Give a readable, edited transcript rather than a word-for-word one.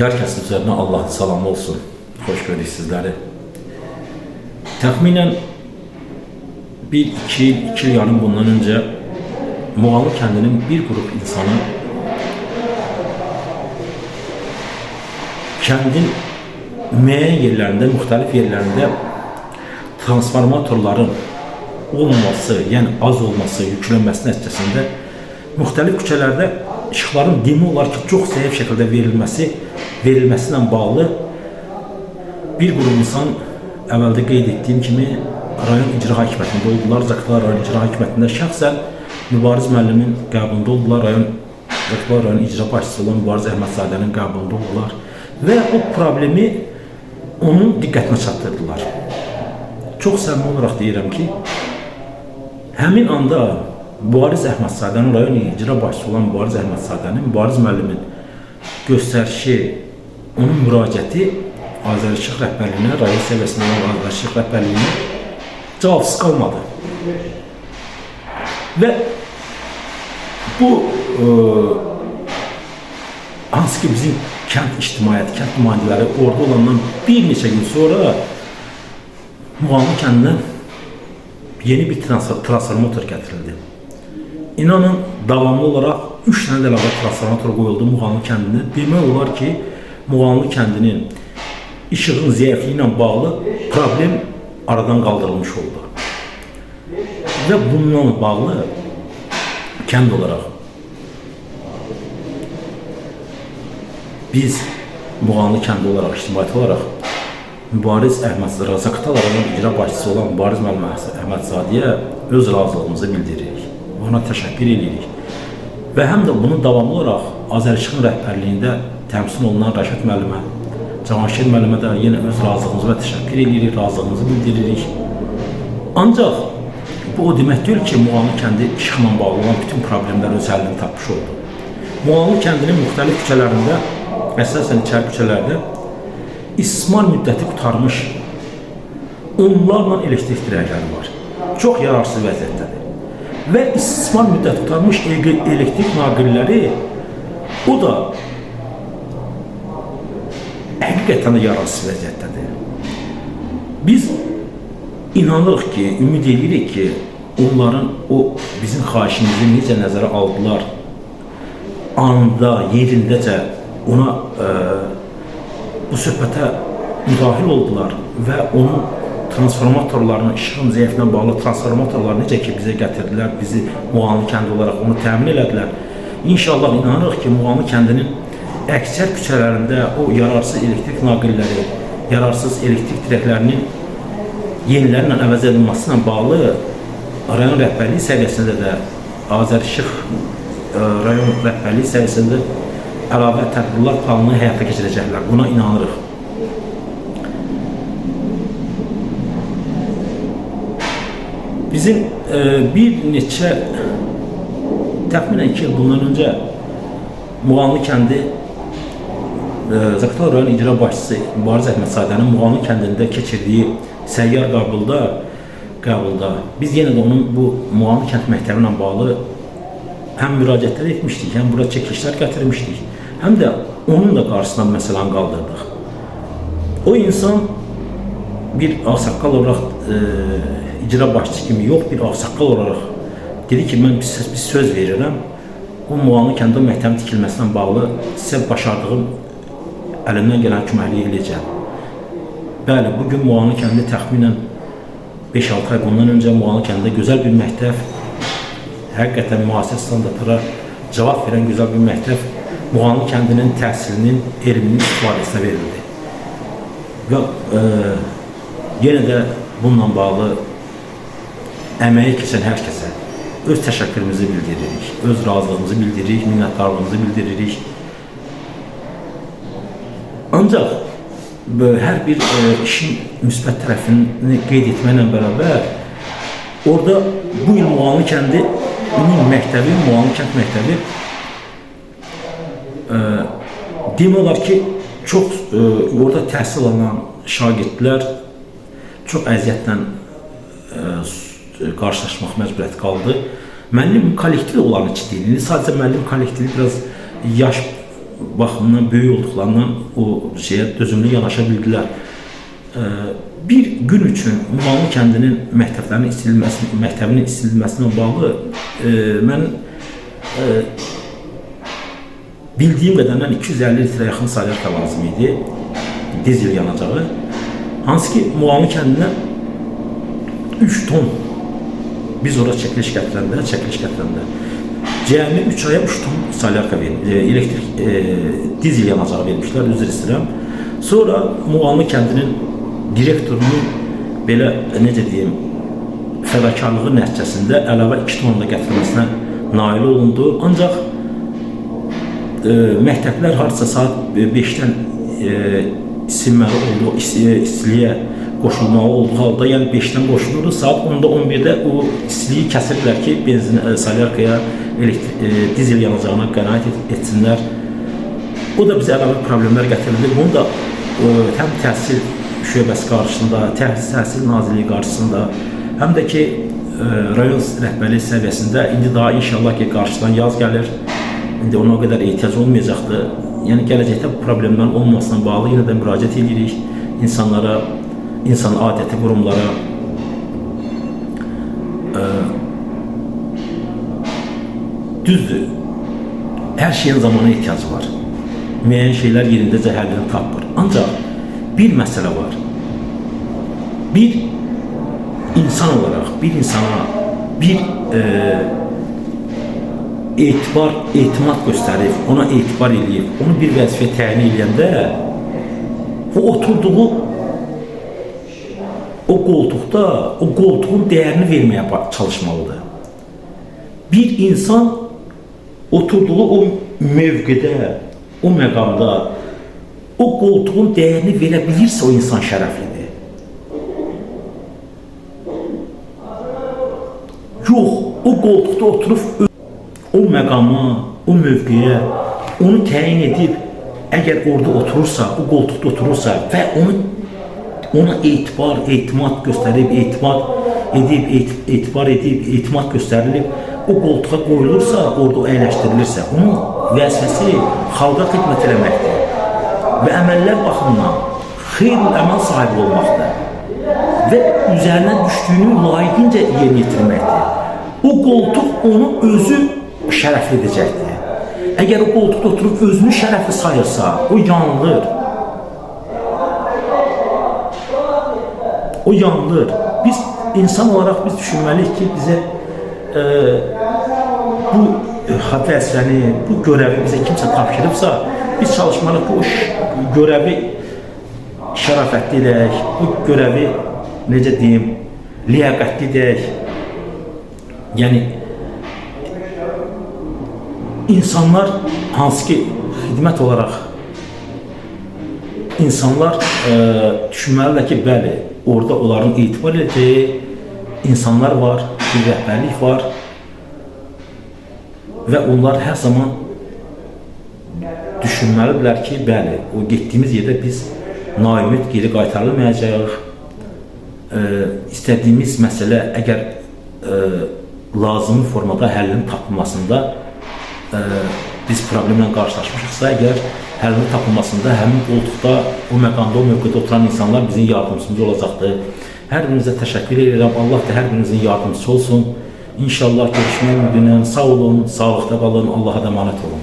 Herkesin üzerine Allah'ın salamı olsun. Hoş gördük sizleri. Təxminən 1-2 il yarım bundan önce Muğanlı kəndinin bir grup insanı kəndin müəyyən yerlərində, müxtəlif yerlərində transformatorların olmaması, yəni az olması, yüklənməsi nəticəsində müxtəlif küçələrdə işıqların dimi olar ki, çox zəif şəkildə verilməsinə bağlı bir qrup insan əvvəldə qeyd etdiyim kimi rayon icra hakimiyyətində oldular. Zaqatala rayon icra hakimiyyətində şəxsən Mübariz müəllimin qəbulunda oldular. Zaqatala rayon icra başçısı olan Mübariz Əhmədzadənin qəbulunda oldular və o problemi onun diqqətinə çatdırdılar. Çox səmimi olaraq deyirəm ki, həmin anda Mübariz Əhmədzadənin rayon icra başçısı olan Mübariz Əhmədzadənin, Mübariz müəllimin göstərişi, onun müraciəti Azərişıq rəhbərliyinə, rayon səviyyəsində olan Azərişıq rəhbərliyinə cavabsız qalmadı. Və bu hansı ki bizim kənd ictimaiyyəti, kənd nümayəndələri orada olandan bir neçə gün sonra Muğanlı kəndindən yeni bir transformator gətirildi. İnanın, davamlı olaraq 3 dənə də əlavə transformator qoyuldu Muğanlı kəndində. Demək olar ki, Muğanlı kəndinin işığın zəifliyi ilə bağlı problem aradan qaldırılmış oldu. Və bununla bağlı kənd olaraq biz Muğanlı kəndi olaraq, ictimaiyyət olaraq Mübariz Əhmədzadəyə, Zaqatala rayon icra başçısı olan Mübariz müəllim Əhmədzadəyə öz razılığımızı bildiririk. Ona təşəkkür edirik. Və həm də bunu davamlı olaraq Azərişıqın rəhbərliyində təmsil olunan Rəşad müəllimə, Cavanşir müəllimə də yenə öz razılığımızı və təşəkkür edirik, razılığımızı bildiririk. Ancaq bu o demək deyil ki, Muğanlı kəndi işıqla bağlı olan bütün problemlər öz həllini tapmış oldu. Muğanlı kəndinin müxtəlif küçələrində, əsasən içəri küçələrdə istismar müddəti qutarmış onlarla elektrik dirəkləri var. Çox yararsız vəziyyətdədir. Və istismar müddəti qutarmış elektrik naqilləri o da həqiqətən də yararsız vəziyyətdədir. Biz inanırıq ki, ümid edirik ki, onların o bizim xahişimizi necə nəzərə aldılar, anında, yerindəcə ona bu söhbətə müdahil oldular və onun transformatorlarını, işığın zəiflə bağlı transformatorları necə ki bizə gətirdilər, bizi Muğanlı kəndi olaraq onu təmin elədilər. İnşallah inanırıq ki, Muğanlı kəndinin əksər küçələrində o yararsız elektrik naqilləri, yararsız elektrik dirəklərinin yenilərlə əvəz edilməsi ilə bağlı rayon rəhbərliyi səviyyəsində də Azərişıq rayon rəhbərliyi səviyyəsində əlavə tədbirlər planını həyata keçirəcəklər. Buna inanırıq. Bizim bir neçə təxminən 2 il bundan öncə Muğanlı kəndi Zaqatala rayon icra başçısı Mübariz Əhmədzadənin Muğanlı kəndində keçirdiyi səyyar qəbulda biz yenə də onun bu Muğanlı kənd məktəbi ilə bağlı həm müraciətlər etmişdik, həm bura çəkilişlər gətirmişdik, həm də onun da qarşısından məsələni qaldırdıq. O insan bir ağsaqqal olaraq icra başçısı kimi yox, bir ağsaqqal olaraq dedi ki, mən bir söz verirəm, o Muğanlı kəndə məktəbin tikilməsinə bağlı sizə başardığım əlimdən gələn köməkliyi eləyəcəm. Bəli, bugün Muğanlı kəndi təxminən 5-6 ay bundan öncə Muğanlı kəndində gözəl bir məktəb, həqiqətən müasir standartlara cavab verən gözəl bir məktəb Muğanlı kəndinin təhsilinin, elminin istifadəsinə verildi. Və yenə də bununla bağlı əməyi keçən hər kəsə öz təşəkkürümüzü bildiririk, öz razılığımızı bildiririk, minnətdarlığımızı bildiririk. Ancaq hər bir işin müsbət tərəfini qeyd etməklə bərabər, orada bu il Muğanlı kəndinin məktəbi, Muğanlı kənd məktəbi demək olar ki, çox orada təhsil alan şagirdlər çox əziyyətlə qarşılaşmaq məcburiyyəti qaldı. Müəllim kollektivi olan içi deyil. Sadəcə müəllim kollektivi biraz yaş baxımından böyük olduqlarından o şeyə dözümlü yanaşa bildilər. Bir gün üçün Muğamlı kəndinin məktəbinin istilməsinə bağlı mən bildiyim qədərdən 250 litrə yaxın salyarka lazım idi, dizel yanacağı. Hansı ki Muğamlı kəndinə 3 ton biz orada çəkiliş gətirəndə cəmi 3 aya 3 ton salyarka elektrik dizel yanacağı vermişlər, üzr istəyirəm. Sonra Muğamlı kəndinin direktorunun belə necə deyim, fədakarlığı nəticəsində əlavə 2 ton da gətirməsinə nail olundu. Ancaq məktəblər hardasa saat 5-dən isinməli oldu, istiliyə qoşulmalı olduğu halda, yəni 5-dən qoşulurdu, saat 10-da 11-də o istiliyi kəsirlər ki, benzin salyarkaya, dizel yanacağına qənaət etsinlər. O da bizə əlavə problemlər gətirildi. Bunu da həm təhsil şöbəsi qarşısında, Təhsil Nazirliyi qarşısında, həm də ki rayon rəhbərliyi səviyyəsində indi daha inşallah ki qarşıdan yaz gəlir. İndi ona o qədər ehtiyac olmayacaqdır. Yəni gələcəkdə bu problemlərin olmasına bağlı yenə də müraciət edirik insanlara, insan adəti qurumlara. Düzdür, hər şeyin zamana ehtiyacı var. Müəyyən şeylər yerindəcə həllini tapır. Ancaq bir məsələ var. Bir insan olaraq, bir insana bir etimad göstərib, ona etibar edib, onu bir vəzifə təyin edəndə o oturduğu o qoltuqda, o qoltuğun dəyərini verməyə çalışmalıdır. Bir insan oturduğu o mövqedə, o məqamda o qoltuğun dəyərini verə bilirsə o insan şərəflidir. Yox, o qoltuqda oturub o məqama, o mövqeyə onu təyin edib, əgər orada oturursa, o qoltuqda oturursa və ona etimad göstərib, etimad göstərilib, o qoltuğa qoyulursa, orada o əyləşdirilirsə, onun vəzifəsi xalqa xidmət eləməkdir və əməllər baxımından xeyr əməl sahibi olmaqdır və üzərinə düşdüyünü layiqincə yerinə yetirməkdir. O qoltuq onu özü şərəfli edəcəkdir. Əgər o qoltuqda oturub özünü şərəfli sayırsa, o yanılır. O yanılır. Biz insan olaraq biz düşünməliyik ki, bizə bu vəzifəni, bu görəvi bizə kimsə tapşırıbsa, biz çalışmalıyıq ki, o görəvi şərafətli edək, bu görəvi, necə deyim, liyaqətli edək. Yəni, insanlar hansı ki, xidmət olaraq, insanlar düşünməlidir ki, bəli, orada onların etibar edəcəyi insanlar var, bir rəhbərlik var və onlar hər zaman düşünməlidirlər ki, bəli, o getdiyimiz yerdə biz naümid geri qaytarılmayacaq. İstədiyimiz məsələ əgər lazımi formada həllinin tapılmasında biz problemlə qarşılaşmışıqsa, əgər həllinin tapılmasında həmin qoltuqda, o məqamda, o mövqedə oturan insanlar bizim yardımcımız olacaqdır. Hər birinizə təşəkkür edirəm. Allah da hər birinizin yardımcısı olsun. İnşallah görüşmək ümidinə. Sağ olun, sağlıqda qalın, Allah'a da əmanət olun.